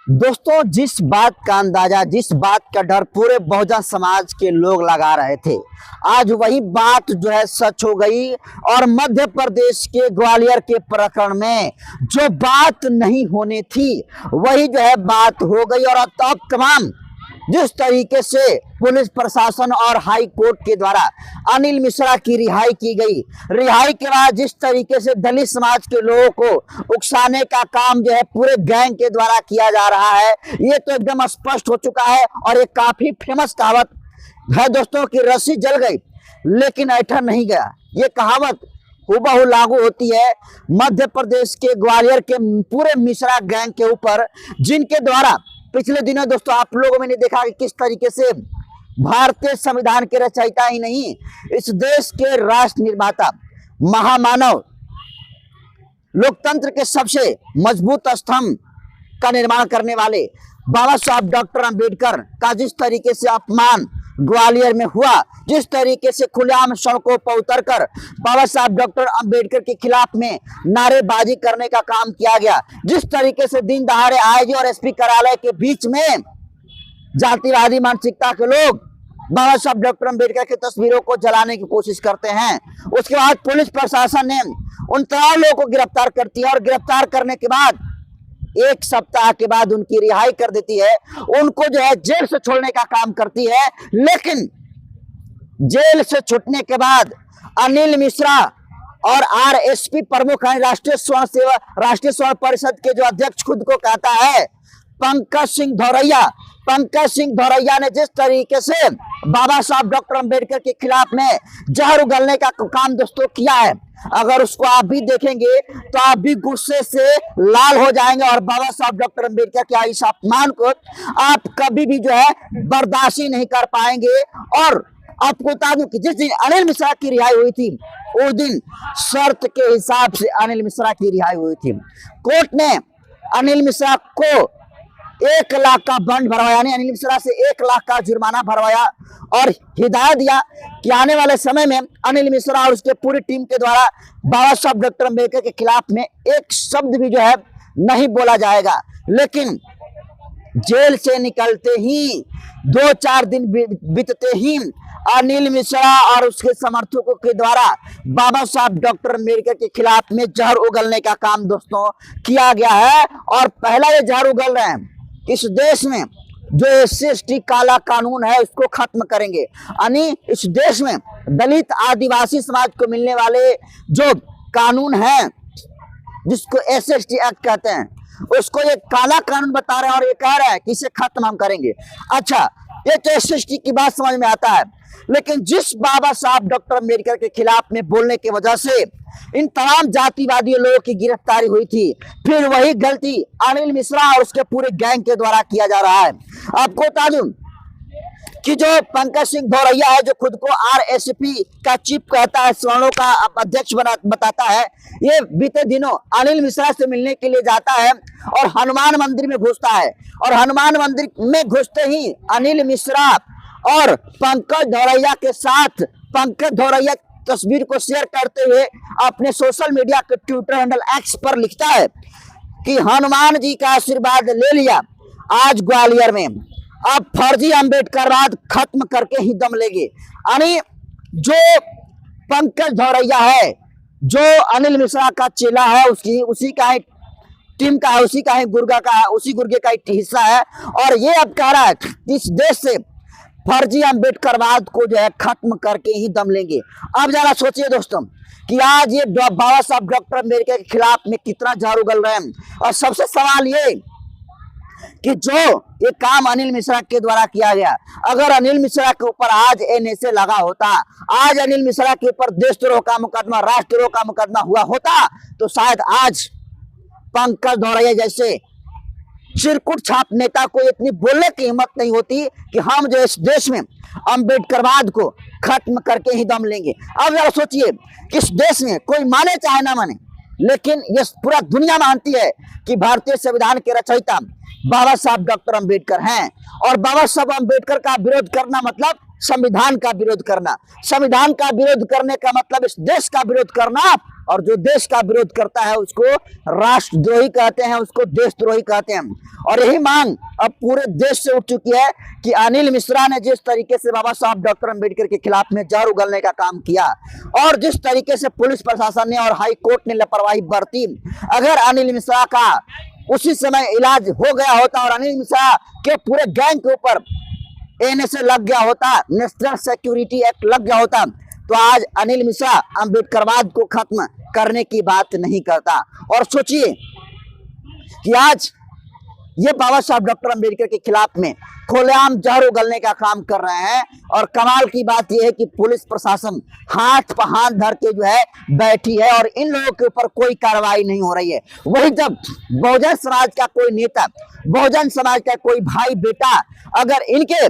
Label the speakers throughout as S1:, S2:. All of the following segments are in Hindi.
S1: दोस्तों, जिस बात का अंदाजा, जिस बात का डर पूरे बहुजन समाज के लोग लगा रहे थे, आज वही बात जो है सच हो गई। और मध्य प्रदेश के ग्वालियर के प्रकरण में जो बात नहीं होनी थी वही जो है बात हो गई। और अब तमाम जिस तरीके से पुलिस प्रशासन और हाई कोर्ट के द्वारा अनिल मिश्रा की रिहाई की गई, रिहाई के बाद जिस तरीके से दलित समाज के लोगों को उकसाने का काम जो है पूरे गैंग के द्वारा किया जा रहा है, ये तो एकदम स्पष्ट हो चुका है। और एक काफी फेमस कहावत है दोस्तों कि रस्सी जल गई लेकिन ऐठन नहीं गया। ये कहावत हूबहू लागू होती है मध्य प्रदेश के ग्वालियर के पूरे मिश्रा गैंग के ऊपर, जिनके द्वारा पिछले दिनों दोस्तों आप लोगों ने देखा कि किस तरीके से भारतीय संविधान के रचयिता ही नहीं, इस देश के राष्ट्र निर्माता, महामानव, लोकतंत्र के सबसे मजबूत स्तंभ का निर्माण करने वाले बाबा साहब डॉक्टर अंबेडकर का जिस तरीके से अपमान ग्वालियर में हुआ, जिस तरीके से खुलेआम सड़कों पर उतरकर बाबा साहब डॉक्टर अंबेडकर के खिलाफ में नारेबाजी करने का काम किया गया, जिस तरीके से दिन दहाड़े आईजी और एसपी कार्यालय के बीच में जातिवादी मानसिकता के लोग बाबा साहब डॉक्टर अंबेडकर की तस्वीरों को जलाने की कोशिश करते हैं, उसके बाद पुलिस प्रशासन ने उन तमाम लोगों को गिरफ्तार करती है और गिरफ्तार करने के बाद एक सप्ताह के बाद उनकी रिहाई कर देती है, उनको जो है जेल से छोड़ने का काम करती है। लेकिन जेल से छूटने के बाद अनिल मिश्रा और आरएसपी प्रमुख हैं, राष्ट्रीय स्वर्ण परिषद के जो अध्यक्ष खुद को कहता है पंकज सिंह धौरैया ने जिस तरीके से बाबा साहब डॉक्टर अंबेडकर के खिलाफ में जहर उगलने का काम दोस्तों किया है, अगर उसको आप भी देखेंगे तो आप भी गुस्से से लाल हो जाएंगे और बाबा साहब डॉक्टर अंबेडकर के इस अपमान को आप कभी भी जो है बर्दाश्त नहीं कर पाएंगे। और आपको बता दूं कि जिस दिन अनिल मिश्रा की रिहाई हुई थी उस दिन शर्त के हिसाब से अनिल मिश्रा की रिहाई हुई थी। कोर्ट ने अनिल मिश्रा को 1 लाख का दंड भरवाया, यानी अनिल मिश्रा से 1 लाख का जुर्माना भरवाया और हिदायत दिया कि आने वाले समय में अनिल मिश्रा और उसके पूरी टीम के द्वारा बाबा साहब डॉक्टर अंबेडकर के खिलाफ में एक शब्द भी जो है नहीं बोला जाएगा। लेकिन जेल से निकलते ही 2-4 दिन बीतते ही अनिल मिश्रा और उसके समर्थकों के द्वारा बाबा साहब डॉक्टर अंबेडकर के खिलाफ में जहर उगलने का काम दोस्तों किया गया है। और पहला ये जहर उगल रहे हैं, इस देश में जो SC/ST काला कानून है उसको खत्म करेंगे, यानी इस देश में दलित आदिवासी समाज को मिलने वाले जो कानून है जिसको SC/ST एक्ट कहते हैं, उसको ये काला कानून बता रहे हैं और ये कह रहे हैं कि इसे खत्म हम करेंगे। अच्छा, ये तो SC/ST की बात समझ में आता है, लेकिन जिस बाबा साहब डॉक्टर अंबेडकर के खिलाफ में बोलने की वजह से इन तमाम जातिवादी लोगों की गिरफ्तारी हुई थी, फिर वही गलती अनिल मिश्रा और उसके पूरे गैंग के द्वारा किया जा रहा है। आपको बता दूं कि जो पंकज सिंह धौरैया है, जो खुद को आरएसपी का चीफ कहता है, स्वर्णों का अध्यक्ष बताता है, ये बीते दिनों अनिल मिश्रा से मिलने के लिए जाता है और हनुमान मंदिर में घुसता है। और हनुमान मंदिर में घुसते ही अनिल मिश्रा और पंकज धौरैया के साथ पंकज धौरैया तस्वीर को शेयर करते हुए अपने सोशल मीडिया के ट्विटर हैंडल एक्स पर लिखता है कि हनुमान जी का आशीर्वाद ले लिया, आज ग्वालियर में अब फर्जी अंबेडकरवाद खत्म करके ही दम लेंगे। यानी जो पंकज धौरैया है, जो अनिल मिश्रा का चेला है, उसी का ही टीम का है, उसी का ही गुर्गा का है, उसी गुर्गे का हिस्सा है। और ये अब कह रहा है कि इस देश से फर्जी अंबेडकरवाद को जो है खत्म करके ही दम लेंगे। अब जरा सोचिए दोस्तों कि आज ये बाबा साहब डॉक्टर अंबेडकर के खिलाफ में कितना जहर उगल रहे हैं। और सबसे सवाल ये कि जो ये काम अनिल मिश्रा के द्वारा किया गया, अगर अनिल मिश्रा के ऊपर आज NSA लगा होता, आज अनिल मिश्रा के ऊपर देशद्रोह का मुकदमा, राष्ट्रद्रोह का मुकदमा हुआ होता, तो शायद आज पंकज धौरैया जैसे चिरकुट छाप नेता को इतनी बोलने की हिम्मत नहीं होती कि हम जो इस देश में अंबेडकरवाद को खत्म करके ही दम लेंगे। अब जरा सोचिए कि इस देश में कोई माने चाहे ना माने, लेकिन ये पूरा दुनिया मानती है कि भारतीय संविधान के रचयिता बाबा साहब डॉक्टर अंबेडकर हैं। और बाबा साहब अंबेडकर का विरोध करना मतलब संविधान का विरोध करना, संविधान का विरोध करने का मतलब इस देश का विरोध करना और जो देश का विरोध करता है उसको राष्ट्रद्रोही कहते हैं, उसको देशद्रोही कहते हैं। और यही मांग अब पूरे देश से उठ चुकी है कि अनिल मिश्रा ने जिस तरीके से बाबा साहब डॉक्टर अंबेडकर के खिलाफ में जहर उगलने का काम किया और जिस तरीके से पुलिस प्रशासन ने और हाई कोर्ट ने लापरवाही बरती, अगर अनिल मिश्रा का उसी समय इलाज हो गया होता और अनिल मिश्रा के पूरे गैंग के ऊपर एनएसए लग गया होता, नेशनल सिक्योरिटी एक्ट लग गया होता, तो आज अनिल मिश्रा अंबेडकरवाद को खत्म करने की बात नहीं करता। और सोचिए कि आज ये बाबा साहब डॉक्टर अंबेडकर के खिलाफ में खुलेआम जहर उगलने का काम कर रहे हैं। और कमाल की बात यह है कि पुलिस प्रशासन हाथ पर हाथ धर के जो है बैठी है और इन लोगों के ऊपर कोई कार्रवाई नहीं हो रही है। वही जब बहुजन समाज का कोई नेता, बहुजन समाज का कोई भाई बेटा अगर इनके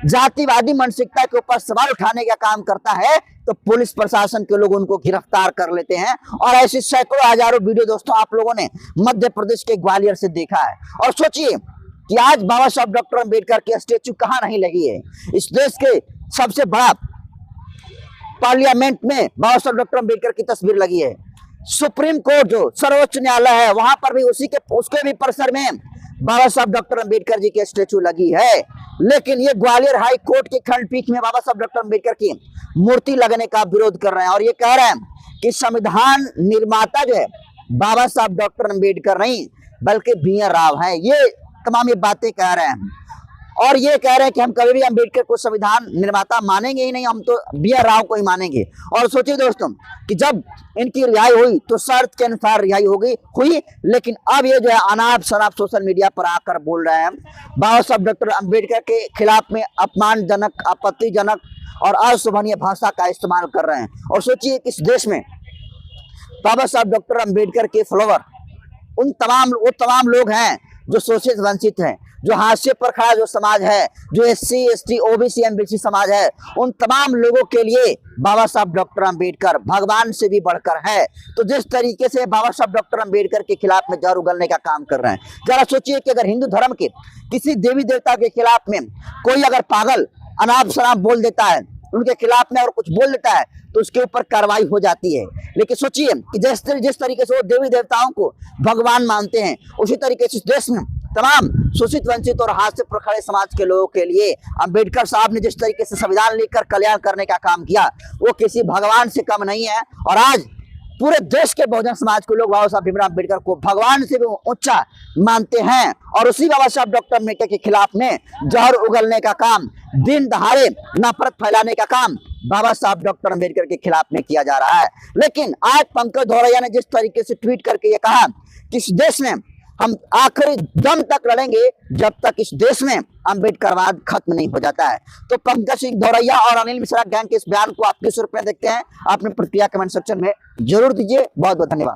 S1: जातिवादी मानसिकता के ऊपर सवाल उठाने का काम करता है तो पुलिस प्रशासन के लोग उनको गिरफ्तार कर लेते हैं। और ऐसी सैकड़ों हजारों वीडियो दोस्तों आप लोगों ने मध्य प्रदेश के ग्वालियर से देखा है। और सोचिए कि आज बाबा साहब डॉक्टर अंबेडकर की स्टेच्यू कहां नहीं लगी है। इस देश के सबसे बड़ा पार्लियामेंट में बाबा साहब डॉक्टर अंबेडकर की तस्वीर लगी है। सुप्रीम कोर्ट जो सर्वोच्च न्यायालय है वहां पर भी उसके भी परिसर में बाबा साहब डॉक्टर अंबेडकर जी की स्टेच्यू लगी है। लेकिन ये ग्वालियर हाई कोर्ट की खंडपीठ में बाबा साहब डॉक्टर अंबेडकर की मूर्ति लगने का विरोध कर रहे हैं और ये कह रहे हैं कि संविधान निर्माता जो है बाबा साहब डॉक्टर अंबेडकर नहीं बल्कि BR राव है। ये तमाम ये बातें कह रहे हैं और ये कह रहे हैं कि हम कभी भी अंबेडकर को संविधान निर्माता मानेंगे ही नहीं, हम तो BR राव को ही मानेंगे। और सोचिए दोस्तों कि जब इनकी रिहाई हुई तो शर्त के अनुसार रिहाई हुई, लेकिन अब ये जो है अनाप शनाप सोशल मीडिया पर आकर बोल रहे हैं बाबा साहब डॉक्टर अंबेडकर के खिलाफ में अपमानजनक, आपत्तिजनक और अशोभनीय भाषा का इस्तेमाल कर रहे हैं। और सोचिए कि इस देश में बाबा साहब डॉक्टर अंबेडकर के फॉलोवर वो तमाम लोग हैं जो शोषित वंचित हैं, जो हाशिए पर खड़ा जो समाज है, जो SC ST OBC MBC समाज है, उन तमाम लोगों के लिए बाबा साहब डॉक्टर अंबेडकर भगवान से भी बढ़कर है। तो जिस तरीके से बाबा साहब डॉक्टर अंबेडकर के खिलाफ में जहर उगलने का काम कर रहे हैं, जरा सोचिए कि अगर हिंदू धर्म के किसी देवी देवता के खिलाफ में कोई अगर पागल अनाप शनाप बोल देता है, उनके खिलाफ में और कुछ बोल देता है तो उसके ऊपर कार्रवाई हो जाती है। लेकिन सोचिए कि जिस तरीके से वो देवी देवताओं को भगवान मानते हैं, उसी तरीके से इस देश में तमाम शोषित वंचित और हाथ से प्रखड़े समाज के लोगों के लिए अंबेडकर साहब ने जिस तरीके से संविधान लिखकर कल्याण करने का काम किया वो किसी भगवान से कम नहीं है। और आज पूरे देश के बहुजन समाज के लोग बाबा साहब भीमराव अम्बेडकर को भगवान से भी ऊंचा मानते हैं। और उसी बाबा साहब डॉक्टर अम्बेडकर के खिलाफ में जहर उगलने का काम, दिन दहाड़े नफरत फैलाने का काम बाबा साहब डॉक्टर अम्बेडकर के खिलाफ में किया जा रहा है। लेकिन आज पंकज धौरैया ने जिस तरीके से ट्वीट करके ये कहा कि इस देश में हम आखिरी दम तक लड़ेंगे जब तक इस देश में अंबेडकरवाद खत्म नहीं हो जाता है। तो पंकज सिंह धौरैया और अनिल मिश्रा गैंग के इस बयान को आप किस रूप में देखते हैं? आपने प्रतिक्रिया कमेंट सेक्शन में जरूर दीजिए। बहुत बहुत धन्यवाद।